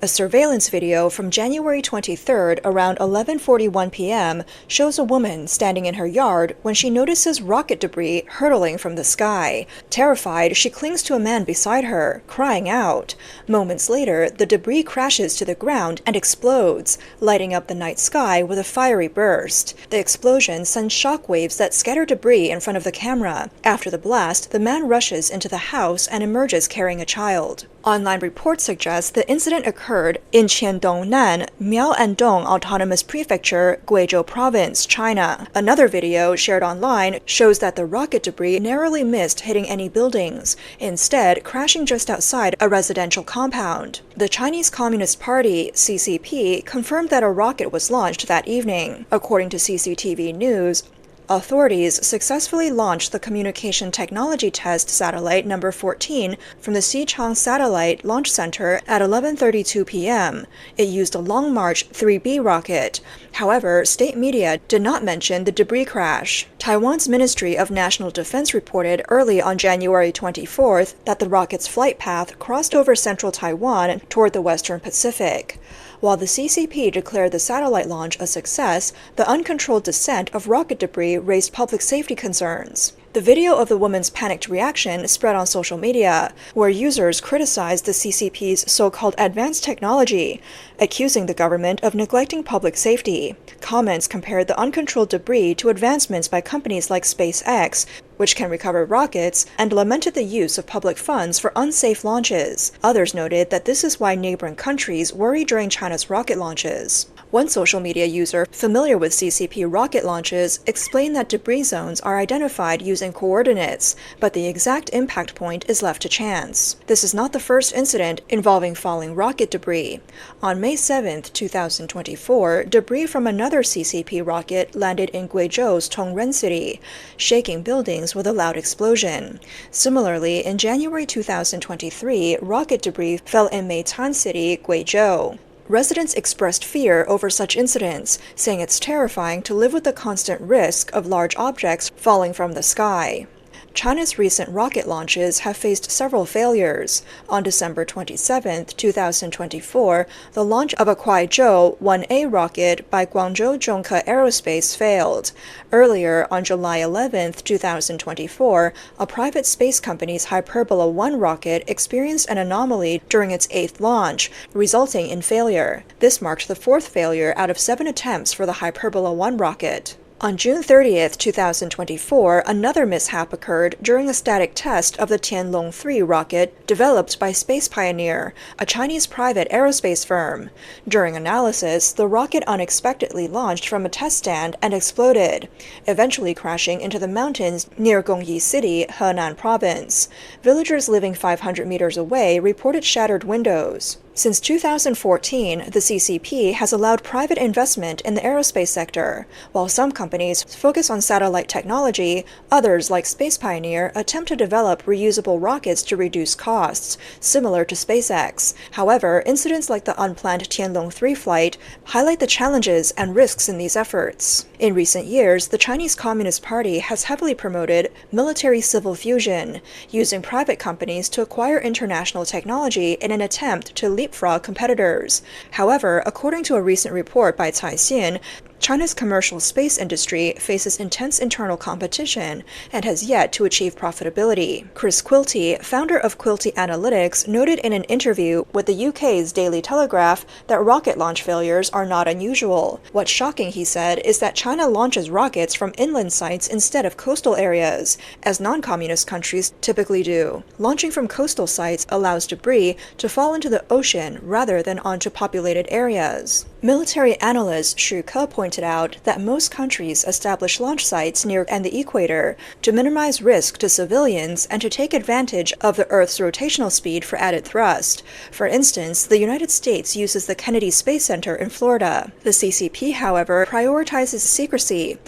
A surveillance video from January 23rd around 11:41 p.m. shows a woman standing in her yard when she notices rocket debris hurtling from the sky. Terrified, she clings to a man beside her, crying out. Moments later, the debris crashes to the ground and explodes, lighting up the night sky with a fiery burst. The explosion sends shockwaves that scatter debris in front of the camera. After the blast, the man rushes into the house and emerges carrying a child. Online reports suggest the incident occurred in Qiandongnan, Miaoandong Autonomous Prefecture, Guizhou Province, China. Another video shared online shows that the rocket debris narrowly missed hitting any buildings, instead crashing just outside a residential compound. The Chinese Communist Party, CCP, confirmed that a rocket was launched that evening. According to CCTV News, authorities successfully launched the Communication Technology Test Satellite number 14 from the Xichang Satellite Launch Center at 11:32 p.m. It used a Long March 3B rocket. However, state media did not mention the debris crash. Taiwan's Ministry of National Defense reported early on January 24th that the rocket's flight path crossed over central Taiwan toward the western Pacific. While the CCP declared the satellite launch a success, the uncontrolled descent of rocket debris raised public safety concerns. The video of the woman's panicked reaction spread on social media, where users criticized the CCP's so-called advanced technology, accusing the government of neglecting public safety. Comments compared the uncontrolled debris to advancements by companies like SpaceX, which can recover rockets, and lamented the use of public funds for unsafe launches. Others noted that this is why neighboring countries worry during China's rocket launches. One social media user familiar with CCP rocket launches explained that debris zones are identified using coordinates, but the exact impact point is left to chance. This is not the first incident involving falling rocket debris. On May 7, 2024, debris from another CCP rocket landed in Guizhou's Tongren City, shaking buildings with a loud explosion. Similarly, in January 2023, rocket debris fell in Meitan City, Guizhou. Residents expressed fear over such incidents, saying it's terrifying to live with the constant risk of large objects falling from the sky. China's recent rocket launches have faced several failures. On December 27, 2024, the launch of a Kuaizhou 1A rocket by Guangzhou Zhongke Aerospace failed. Earlier, on July 11, 2024, a private space company's Hyperbola 1 rocket experienced an anomaly during its 8th launch, resulting in failure. This marked the 4th failure out of 7 attempts for the Hyperbola 1 rocket. On June 30, 2024, another mishap occurred during a static test of the Tianlong 3 rocket developed by Space Pioneer, a Chinese private aerospace firm. During analysis, the rocket unexpectedly launched from a test stand and exploded, eventually crashing into the mountains near Gongyi City, Henan Province. Villagers living 500 meters away reported shattered windows. Since 2014, the CCP has allowed private investment in the aerospace sector. While some companies focus on satellite technology, others, like Space Pioneer, attempt to develop reusable rockets to reduce costs, similar to SpaceX. However, incidents like the unplanned Tianlong 3 flight highlight the challenges and risks in these efforts. In recent years, the Chinese Communist Party has heavily promoted military-civil fusion, using private companies to acquire international technology in an attempt to leapfrog competitors. However, according to a recent report by Caixin, China's commercial space industry faces intense internal competition and has yet to achieve profitability. Chris Quilty, founder of Quilty Analytics, noted in an interview with the UK's Daily Telegraph that rocket launch failures are not unusual. What's shocking, he said, is that China launches rockets from inland sites instead of coastal areas, as non-communist countries typically do. Launching from coastal sites allows debris to fall into the ocean rather than onto populated areas. Military analyst Xu Ke pointed out that most countries establish launch sites near and the equator to minimize risk to civilians and to take advantage of the Earth's rotational speed for added thrust. For instance, the United States uses the Kennedy Space Center in Florida. The CCP, however, prioritizes secrecy.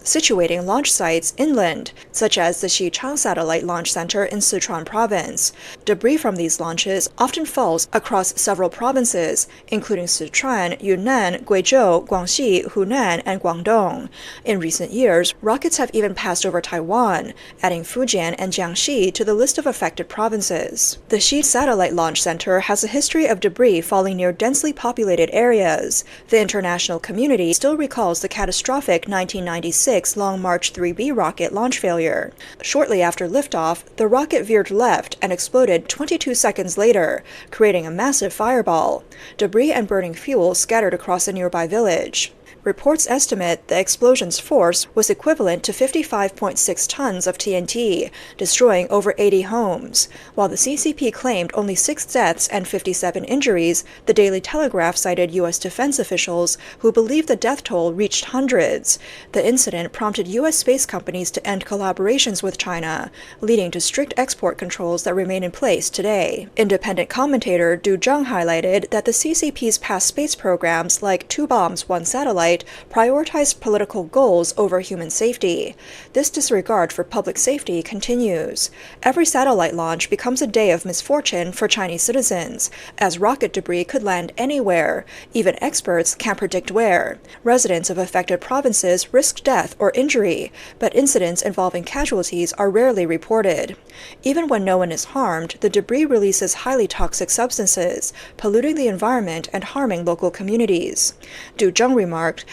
situating launch sites inland, such as the Xichang Satellite Launch Center in Sichuan Province. Debris from these launches often falls across several provinces, including Sichuan, Yunnan, Guizhou, Guangxi, Hunan, and Guangdong. In recent years, rockets have even passed over Taiwan, adding Fujian and Jiangxi to the list of affected provinces. The Xi Satellite Launch Center has a history of debris falling near densely populated areas. The international community still recalls the catastrophic 1996 Long March 3B rocket launch failure. Shortly after liftoff, the rocket veered left and exploded 22 seconds later, creating a massive fireball. Debris and burning fuel scattered across a nearby village. Reports estimate the explosion's force was equivalent to 55.6 tons of TNT, destroying over 80 homes. While the CCP claimed only 6 deaths and 57 injuries, the Daily Telegraph cited U.S. defense officials who believed the death toll reached hundreds. The incident prompted U.S. space companies to end collaborations with China, leading to strict export controls that remain in place today. Independent commentator Du Zheng highlighted that the CCP's past space programs like 2 bombs, 1 satellite prioritized political goals over human safety. This disregard for public safety continues. Every satellite launch becomes a day of misfortune for Chinese citizens, as rocket debris could land anywhere. Even experts can't predict where. Residents of affected provinces risk death or injury, but incidents involving casualties are rarely reported. Even when no one is harmed, the debris releases highly toxic substances, polluting the environment and harming local communities. Du Zheng remarked,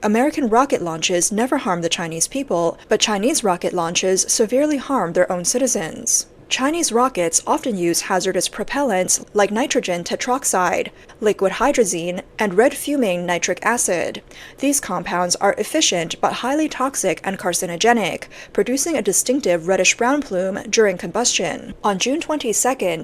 American rocket launches never harm the Chinese people, but Chinese rocket launches severely harm their own citizens. Chinese rockets often use hazardous propellants like nitrogen tetroxide, liquid hydrazine, and red fuming nitric acid. These compounds are efficient but highly toxic and carcinogenic, producing a distinctive reddish-brown plume during combustion. On June 22,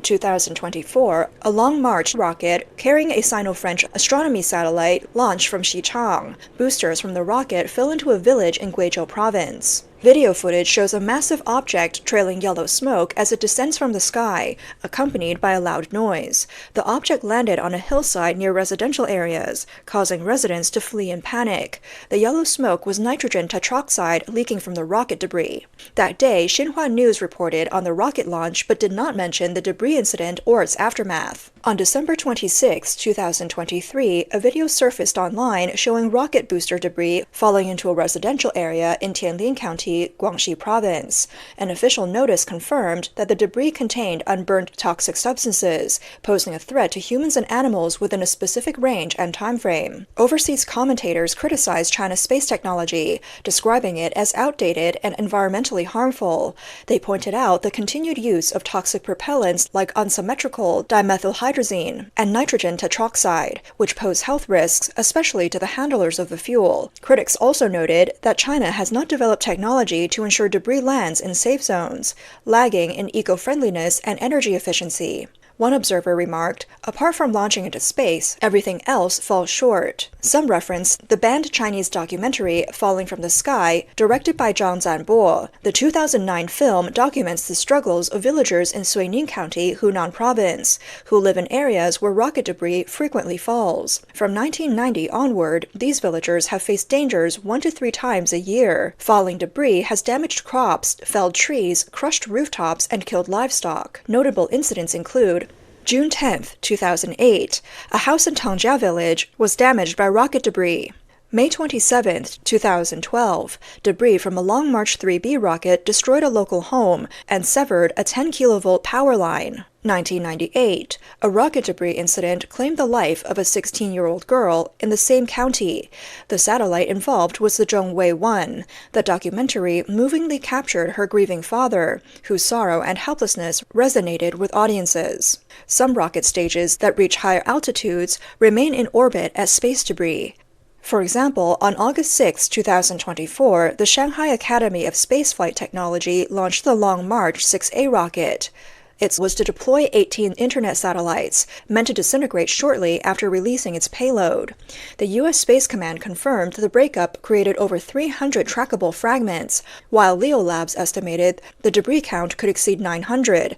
2024, a Long March rocket carrying a Sino-French astronomy satellite launched from Xichang. Boosters from the rocket fell into a village in Guizhou Province. Video footage shows a massive object trailing yellow smoke as it descends from the sky, accompanied by a loud noise. The object landed on a hillside near residential areas, causing residents to flee in panic. The yellow smoke was nitrogen tetroxide leaking from the rocket debris. That day, Xinhua News reported on the rocket launch but did not mention the debris incident or its aftermath. On December 26, 2023, a video surfaced online showing rocket booster debris falling into a residential area in Tianlin County, Guangxi Province. An official notice confirmed that the debris contained unburned toxic substances, posing a threat to humans and animals within a specific range and time frame. Overseas commentators criticized China's space technology, describing it as outdated and environmentally harmful. They pointed out the continued use of toxic propellants like unsymmetrical dimethylhydrazine and nitrogen tetroxide, which pose health risks, especially to the handlers of the fuel. Critics also noted that China has not developed technology to ensure debris lands in safe zones, lagging in eco-friendliness and energy efficiency. One observer remarked, apart from launching into space, everything else falls short. Some referenced the banned Chinese documentary Falling from the Sky, directed by Zhang Zanbo. The 2009 film documents the struggles of villagers in Suining County, Hunan Province, who live in areas where rocket debris frequently falls. From 1990 onward, these villagers have faced dangers 1 to 3 times a year. Falling debris has damaged crops, felled trees, crushed rooftops, and killed livestock. Notable incidents include June 10, 2008, a house in Tangjia village was damaged by rocket debris. May 27, 2012, debris from a Long March 3B rocket destroyed a local home and severed a 10-kilovolt power line. 1998, a rocket debris incident claimed the life of a 16-year-old girl in the same county. The satellite involved was the Zhongwei-1. The documentary movingly captured her grieving father, whose sorrow and helplessness resonated with audiences. Some rocket stages that reach higher altitudes remain in orbit as space debris. For example, on August 6, 2024, the Shanghai Academy of Spaceflight Technology launched the Long March 6A rocket. It was to deploy 18 internet satellites, meant to disintegrate shortly after releasing its payload. The U.S. Space Command confirmed the breakup created over 300 trackable fragments, while Leo Labs estimated the debris count could exceed 900,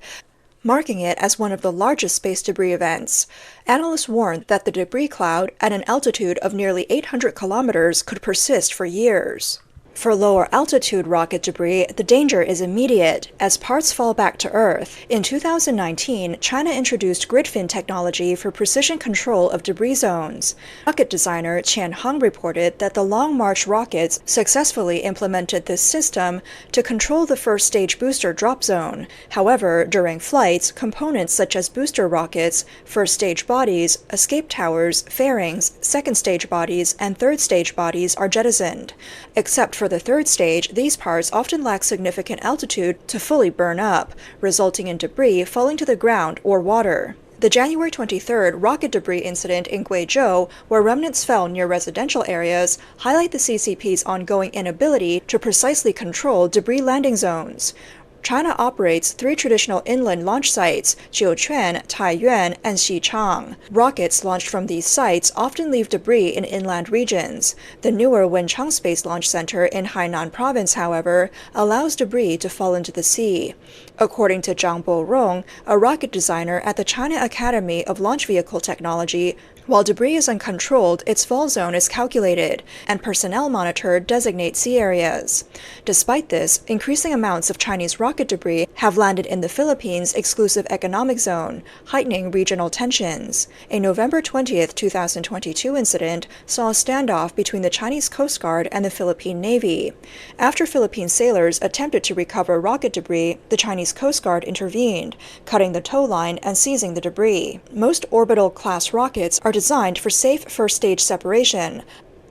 marking it as one of the largest space debris events. Analysts warned that the debris cloud at an altitude of nearly 800 kilometers could persist for years. For lower-altitude rocket debris, the danger is immediate, as parts fall back to Earth. In 2019, China introduced grid-fin technology for precision control of debris zones. Rocket designer Qian Heng reported that the Long March rockets successfully implemented this system to control the first-stage booster drop zone. However, during flights, components such as booster rockets, first-stage bodies, escape towers, fairings, second-stage bodies, and third-stage bodies are jettisoned. Except for the third stage, these parts often lack significant altitude to fully burn up, resulting in debris falling to the ground or water. The January 23rd rocket debris incident in Guizhou, where remnants fell near residential areas, highlight the CCP's ongoing inability to precisely control debris landing zones. China operates 3 traditional inland launch sites, Jiuquan, Taiyuan, and Xichang. Rockets launched from these sites often leave debris in inland regions. The newer Wenchang Space Launch Center in Hainan Province, however, allows debris to fall into the sea. According to Zhang Borong, a rocket designer at the China Academy of Launch Vehicle Technology, while debris is uncontrolled, its fall zone is calculated, and personnel monitored designate sea areas. Despite this, increasing amounts of Chinese rocket debris have landed in the Philippines' exclusive economic zone, heightening regional tensions. A November 20, 2022 incident saw a standoff between the Chinese Coast Guard and the Philippine Navy. After Philippine sailors attempted to recover rocket debris, the Chinese Coast Guard intervened, cutting the tow line and seizing the debris. Most orbital-class rockets are designed for safe first-stage separation,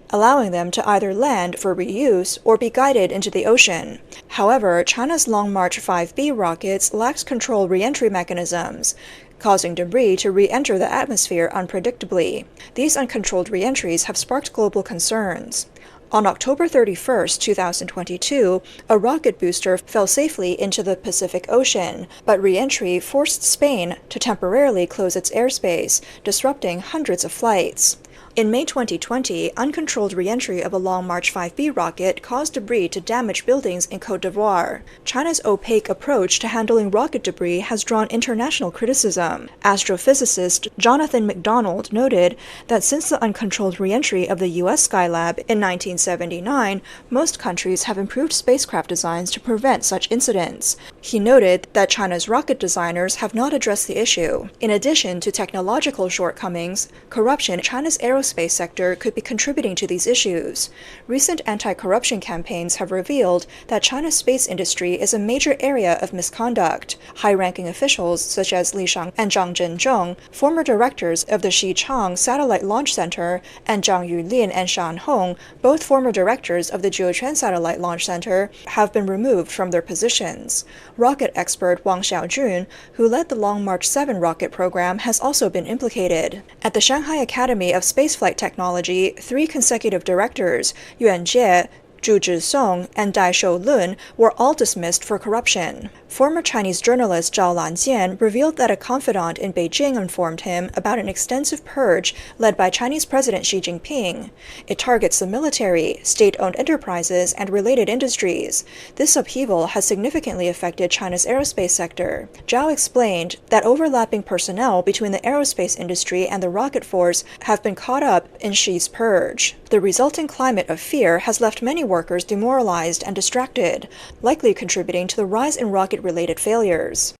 allowing them to either land for reuse or be guided into the ocean. However, China's Long March 5B rockets lacked control re-entry mechanisms, causing debris to re-enter the atmosphere unpredictably. These uncontrolled re-entries have sparked global concerns. On October 31, 2022, a rocket booster fell safely into the Pacific Ocean, but re-entry forced Spain to temporarily close its airspace, disrupting hundreds of flights. In May 2020, uncontrolled re-entry of a Long March 5B rocket caused debris to damage buildings in Côte d'Ivoire. China's opaque approach to handling rocket debris has drawn international criticism. Astrophysicist Jonathan McDonald noted that since the uncontrolled re-entry of the U.S. Skylab in 1979, most countries have improved spacecraft designs to prevent such incidents. He noted that China's rocket designers have not addressed the issue. In addition to technological shortcomings, corruption in China's aerospace sector could be contributing to these issues. Recent anti-corruption campaigns have revealed that China's space industry is a major area of misconduct. High-ranking officials such as Li Shang and Zhang Zhenzhong, former directors of the Xichang Satellite Launch Center, and Zhang Yulin and Shan Hong, both former directors of the Jiuquan Satellite Launch Center, have been removed from their positions. Rocket expert Wang Xiaojun, who led the Long March 7 rocket program, has also been implicated. At the Shanghai Academy of Spaceflight Technology, 3 consecutive directors, Yuan Jie, Zhu Zhisong, and Dai Shoulun, were all dismissed for corruption. Former Chinese journalist Zhao Lanjian revealed that a confidant in Beijing informed him about an extensive purge led by Chinese President Xi Jinping. It targets the military, state-owned enterprises, and related industries. This upheaval has significantly affected China's aerospace sector. Zhao explained that overlapping personnel between the aerospace industry and the rocket force have been caught up in Xi's purge. The resulting climate of fear has left many workers demoralized and distracted, likely contributing to the rise in rocket-related failures.